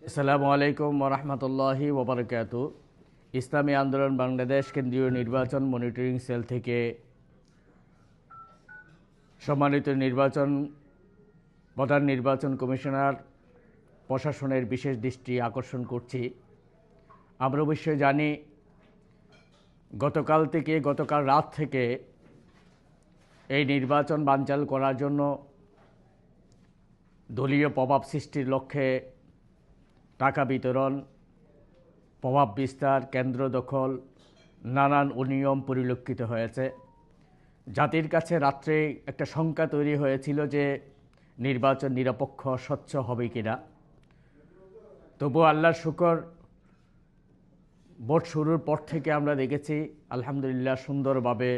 আসসালামু আলাইকুম ওরহমতুল্লাহি ওবরকাতু। ইসলামী আন্দোলন বাংলাদেশ কেন্দ্রীয় নির্বাচন মনিটরিং সেল থেকে সম্মানিত প্রধান নির্বাচন কমিশনার প্রশাসনের বিশেষ দৃষ্টি আকর্ষণ করছি। আমরা অবশ্যই জানি গতকাল রাত থেকে এই নির্বাচন বানচাল করার জন্য দলীয় প্রভাব সৃষ্টির লক্ষ্যে টাকা বিতরণ, প্রভাব বিস্তার, কেন্দ্র দখল, নানান অনিয়ম পরিলক্ষিত হয়েছে। জাতির কাছে রাত্রে একটা শঙ্কা তৈরি হয়েছিল যে নির্বাচন নিরপেক্ষ স্বচ্ছ হবে কিনা। তবুও আল্লাহর শুকর, ভোট শুরুর পর থেকে আমরা দেখেছি আলহামদুলিল্লাহ সুন্দরভাবে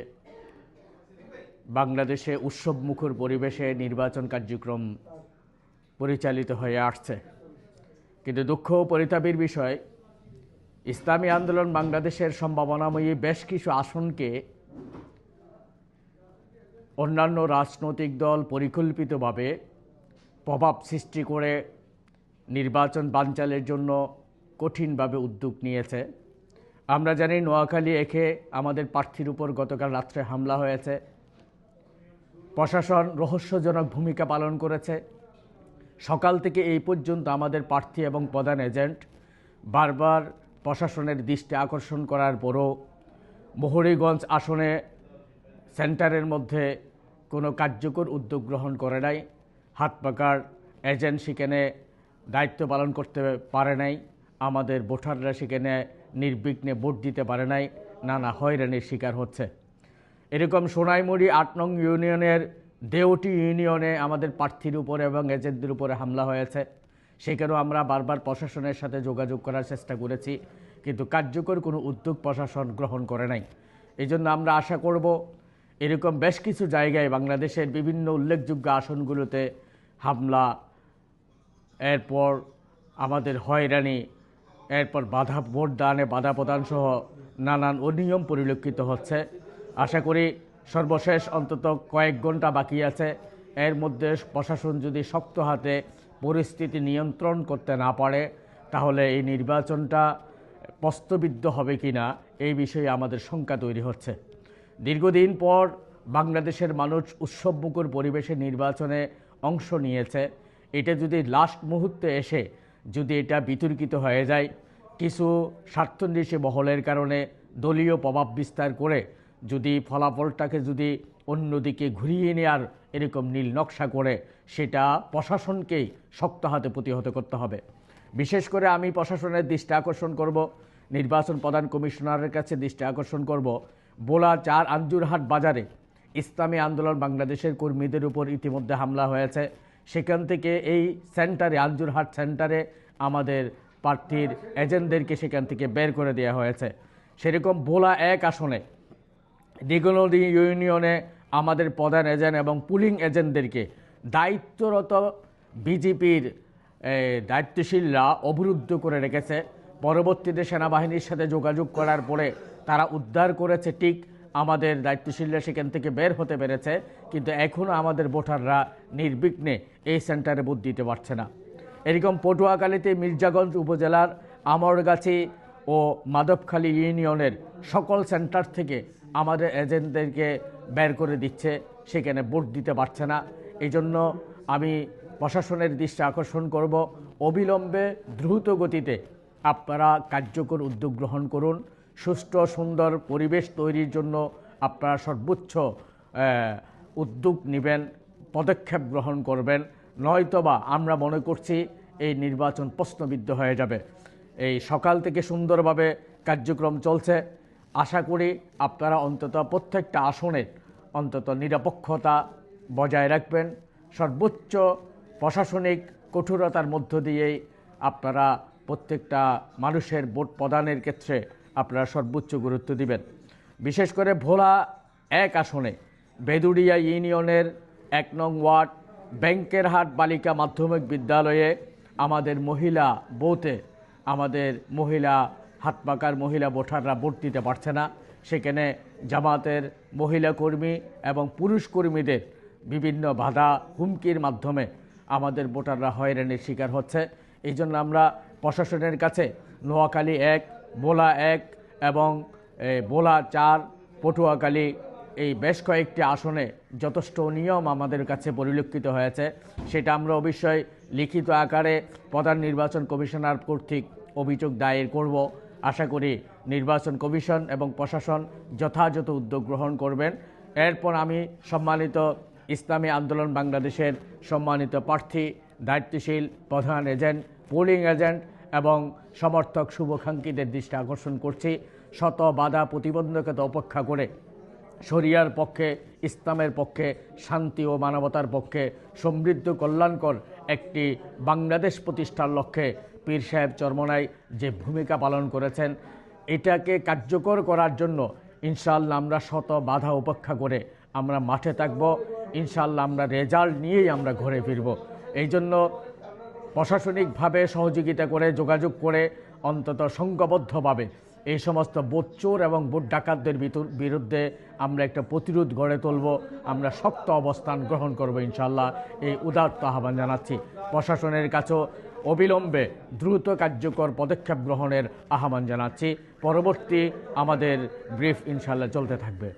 বাংলাদেশে উৎসবমুখর পরিবেশে নির্বাচন কার্যক্রম পরিচালিত হয়ে আসছে। কিন্তু দুঃখ ও পরিতাপের বিষয়, ইসলামী আন্দোলন বাংলাদেশের সম্ভাবনাময়ী বেশ কিছু আসনকে অন্যান্য রাজনৈতিক দল পরিকল্পিতভাবে প্রভাব সৃষ্টি করে নির্বাচন বানচালের জন্য কঠিনভাবে উদ্যোগ নিয়েছে। আমরা জানি নোয়াখালী একে আমাদের প্রার্থীর উপর গতকাল রাত্রে হামলা হয়েছে। প্রশাসন রহস্যজনক ভূমিকা পালন করেছে। সকাল থেকে এই পর্যন্ত আমাদের প্রার্থী এবং প্রধান এজেন্ট বারবার প্রশাসনের দৃষ্টি আকর্ষণ করার পরও মোহরীগঞ্জ আসনে সেন্টারের মধ্যে কোনো কার্যকর উদ্যোগ গ্রহণ করে নাই। হাত পাকার এজেন্ট সেখানে দায়িত্ব পালন করতে পারে নাই। আমাদের ভোটাররা সেখানে নির্বিঘ্নে ভোট দিতে পারে নাই, নানা হয়রানির শিকার হচ্ছে। এরকম সোনাইমুড়ি ৮ নং ইউনিয়নের দেওটি ইউনিয়নে আমাদের প্রার্থীর উপরে এবং এজেন্টদের উপরে হামলা হয়েছে। সেখানেও আমরা বারবার প্রশাসনের সাথে যোগাযোগ করার চেষ্টা করেছি, কিন্তু কার্যকর কোনো উদ্যোগ প্রশাসন গ্রহণ করে নাই। এই জন্য আমরা আশা করব এরকম বেশ কিছু জায়গায় বাংলাদেশের বিভিন্ন উল্লেখযোগ্য আসনগুলোতে হামলা, এরপর আমাদের হয়রানি, এরপর ভোট দানে বাধা প্রদান সহ নানান অনিয়ম পরিলক্ষিত হচ্ছে। আশা করি সর্বশেষ অন্তত কয়েক ঘন্টা বাকি আছে, এর মধ্যে প্রশাসন যদি শক্ত হাতে পরিস্থিতি নিয়ন্ত্রণ করতে না পারে তাহলে এই নির্বাচনটা প্রশ্নবিদ্ধ হবে কি না এই বিষয়ে আমাদের শঙ্কা তৈরি হচ্ছে। দীর্ঘদিন পর বাংলাদেশের মানুষ উৎসবমুখর পরিবেশে নির্বাচনে অংশ নিয়েছে। এটা যদি লাস্ট মুহূর্তে এসে যদি এটা বিতর্কিত হয়ে যায়, কিছু স্বার্থান্বেষী মহলের কারণে দলীয় প্রভাব বিস্তার করে যদি ফলাফলটাকে যদি অন্যদিকে ঘুরিয়ে নেওয়ার এরকম নীল নকশা করে, সেটা প্রশাসনকেই শক্ত হাতে প্রতিহত করতে হবে। বিশেষ করে আমি প্রশাসনের দৃষ্টি আকর্ষণ করব, নির্বাচন প্রধান কমিশনারের কাছে দৃষ্টি আকর্ষণ করব, বোলা ৪ আঞ্জুরহাট বাজারে ইসলামী আন্দোলন বাংলাদেশের কর্মীদের উপর ইতিমধ্যে হামলা হয়েছে। সেখান থেকে এই সেন্টারে, আঞ্জুরহাট সেন্টারে আমাদের প্রার্থীর এজেন্টদেরকে সেখান থেকে বের করে দেওয়া হয়েছে। সেরকম বোলা ১ আসনে দিগনদী ইউনিয়নে আমাদের প্রধান এজেন্ট এবং পুলিং এজেন্টদেরকে দায়িত্বরত বিজেপির দায়িত্বশীলরা অবরুদ্ধ করে রেখেছে। পরবর্তীতে সেনাবাহিনীর সাথে যোগাযোগ করার পরে তারা উদ্ধার করেছে, ঠিক আমাদের দায়িত্বশীলরা সেখান থেকে বের হতে পেরেছে, কিন্তু এখনও আমাদের ভোটাররা নির্বিঘ্নে এই সেন্টারে ভোট দিতে পারছে না। এরকম পটুয়াখালীতে মির্জাগঞ্জ উপজেলার আমরগাছি ও মাধবখালী ইউনিয়নের সকল সেন্টার থেকে আমাদের এজেন্টদেরকে বের করে দিচ্ছে, সেখানে ভোট দিতে পারছে না। এই জন্য আমি প্রশাসনের দৃষ্টি আকর্ষণ করব, অবিলম্বে দ্রুত গতিতে আপনারা কার্যকর উদ্যোগ গ্রহণ করুন। সুষ্ঠু সুন্দর পরিবেশ তৈরির জন্য আপনারা সর্বোচ্চ উদ্যোগ নেবেন, পদক্ষেপ গ্রহণ করবেন, নয়তোবা আমরা মনে করছি এই নির্বাচন প্রশ্নবিদ্ধ হয়ে যাবে। এই সকাল থেকে সুন্দরভাবে কার্যক্রম চলছে। আশা করি আপনারা অন্তত প্রত্যেকটা আসনে অন্তত নিরপেক্ষতা বজায় রাখবেন। সর্বোচ্চ প্রশাসনিক কঠোরতার মধ্য দিয়েই আপনারা প্রত্যেকটা মানুষের ভোট প্রদানের ক্ষেত্রে আপনারা সর্বোচ্চ গুরুত্ব দিবেন। বিশেষ করে ভোলা ১ আসনে বেদুড়িয়া ইউনিয়নের ১ নং ওয়ার্ড ব্যাংকেরহাট বালিকা মাধ্যমিক বিদ্যালয়ে আমাদের মহিলা বুথে আমাদের মহিলা হাত পাকার মহিলা ভোটাররা ভোট দিতে পারছে না। সেখানে জামাতের মহিলা কর্মী এবং পুরুষ কর্মীদের বিভিন্ন বাধা হুমকির মাধ্যমে আমাদের ভোটাররা হয়রানির শিকার হচ্ছে। এই জন্য আমরা প্রশাসনের কাছে নোয়াখালী 1, ভোলা 1 এবং ভোলা 4, পটুয়াখালী এই বেশ কয়েকটি আসনে যথেষ্ট নিয়ম আমাদের কাছে পরিলক্ষিত হয়েছে। সেটা আমরা অবশ্যই লিখিত আকারে প্রধান নির্বাচন কমিশনার কর্তৃক অভিযোগ দায়ের করব। আশা করি নির্বাচন কমিশন এবং প্রশাসন যথাযথ উদ্যোগ গ্রহণ করবেন। এরপর আমি সম্মানিত ইসলামী আন্দোলন বাংলাদেশের সম্মানিত প্রার্থী, দায়িত্বশীল প্রধান এজেন্ট, পোলিং এজেন্ট এবং সমর্থক শুভাকাঙ্ক্ষীদের দৃষ্টি আকর্ষণ করছি, শত বাধা প্রতিবন্ধকতা উপেক্ষা করে শরিয়ার পক্ষে, ইসলামের পক্ষে, শান্তি ও মানবতার পক্ষে সমৃদ্ধ কল্যাণকর একটি বাংলাদেশ প্রতিষ্ঠার লক্ষ্যে পীর সাহেব চরমোনাই যে ভূমিকা পালন করেছেন, এটাকে কার্যকর করার জন্য ইনশাআল্লাহ আমরা শত বাধা উপেক্ষা করে আমরা মাঠে থাকব। ইনশাআল্লাহ আমরা রেজাল্ট নিয়েই আমরা ঘরে ফিরব। এই জন্য প্রশাসনিকভাবে সহযোগিতা করে, যোগাযোগ করে, অন্তত সংঘবদ্ধভাবে এই সমস্ত ভোট চোর এবং ভোট ডাকাতদের বিরুদ্ধে আমরা একটা প্রতিরোধ গড়ে তুলব। আমরা শক্ত অবস্থান গ্রহণ করব ইনশাআল্লাহ, এই উদাত্ত আহ্বান জানাচ্ছি। প্রশাসনের কাছেও অবিলম্বে দ্রুত কার্যকর পদক্ষেপ গ্রহণের আহ্বান জানাচ্ছি। পরবর্তী আমাদের ব্রিফ ইনশাআল্লাহ চলতে থাকবে।